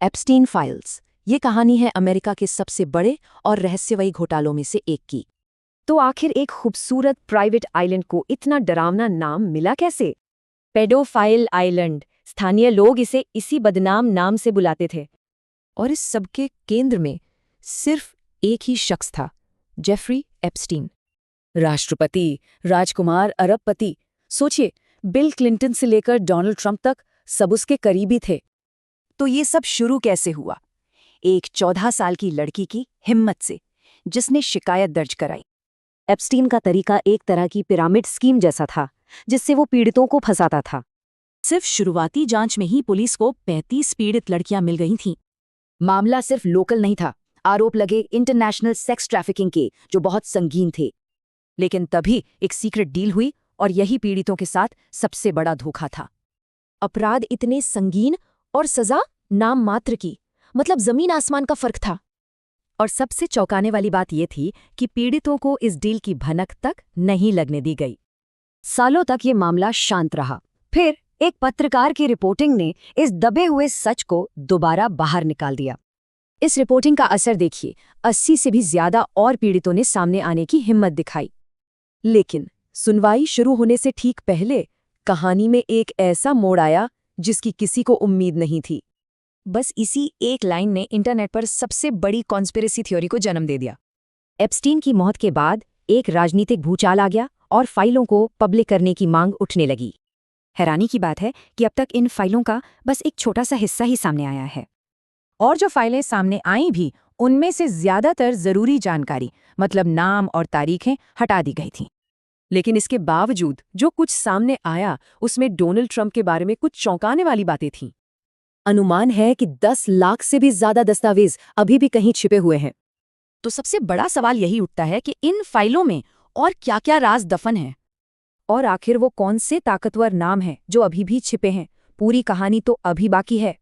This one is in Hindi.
Epstein files. ये कहानी है अमेरिका के सबसे बड़े और रहस्यमयी घोटालों में से एक की। तो आखिर एक खूबसूरत प्राइवेट आइलैंड को इतना डरावना नाम मिला कैसे? Paedophile island. स्थानीय लोग इसे इसी बदनाम नाम से बुलाते थे। और इस सबके केंद्र में सिर्फ एक ही शख्स था, जेफरी एप्स्टीन। राष्ट्रपति, राजकुमार, अरबपति। सोचिए, बिल क्लिंटन से लेकर डोनाल्ड ट्रंप तक सब उसके करीबी थे। तो ये सब शुरू कैसे हुआ? एक 14 साल की लड़की की हिम्मत से, जिसने शिकायत दर्ज कराई। एप्स्टीन का तरीका एक तरह की पिरामिड स्कीम जैसा था, जिससे वो पीड़ितों को फंसाता था। सिर्फ शुरुआती जांच में ही पुलिस को 35 पीड़ित लड़कियां मिल गई थीं। मामला सिर्फ लोकल नहीं था, आरोप लगे इंटरनेशनल सेक्स ट्रैफिकिंग के, जो बहुत संगीन थे। लेकिन तभी एक सीक्रेट डील हुई और यही पीड़ितों के साथ सबसे बड़ा धोखा था। अपराध इतने संगीन और सजा नाम मात्र की, मतलब जमीन आसमान का फर्क था। और सबसे चौंकाने वाली बात यह थी कि पीड़ितों को इस डील की भनक तक नहीं लगने दी गई। सालों तक ये मामला शांत रहा। फिर एक पत्रकार की रिपोर्टिंग ने इस दबे हुए सच को दोबारा बाहर निकाल दिया। इस रिपोर्टिंग का असर देखिए, 80 से भी ज्यादा और पीड़ितों ने सामने आने की हिम्मत दिखाई। लेकिन सुनवाई शुरू होने से ठीक पहले कहानी में एक ऐसा मोड़ आया जिसकी किसी को उम्मीद नहीं थी। बस इसी एक लाइन ने इंटरनेट पर सबसे बड़ी कॉन्स्पिरेसी थ्योरी को जन्म दे दिया। एप्स्टीन की मौत के बाद एक राजनीतिक भूचाल आ गया और फाइलों को पब्लिक करने की मांग उठने लगी। हैरानी की बात है कि अब तक इन फाइलों का बस एक छोटा सा हिस्सा ही सामने आया है। और जो फाइलें सामने आई भी, उनमें से ज्यादातर जरूरी जानकारी, मतलब नाम और तारीखें, हटा दी गई थीं। लेकिन इसके बावजूद जो कुछ सामने आया, उसमें डोनाल्ड ट्रंप के बारे में कुछ चौंकाने वाली बातें थीं। अनुमान है कि 10 लाख से भी ज्यादा दस्तावेज अभी भी कहीं छिपे हुए हैं। तो सबसे बड़ा सवाल यही उठता है कि इन फाइलों में और क्या-क्या राज दफन हैं? और आखिर वो कौन से ताकतवर नाम हैं जो अभी भी छिपे हैं? पूरी कहानी तो अभी बाकी है।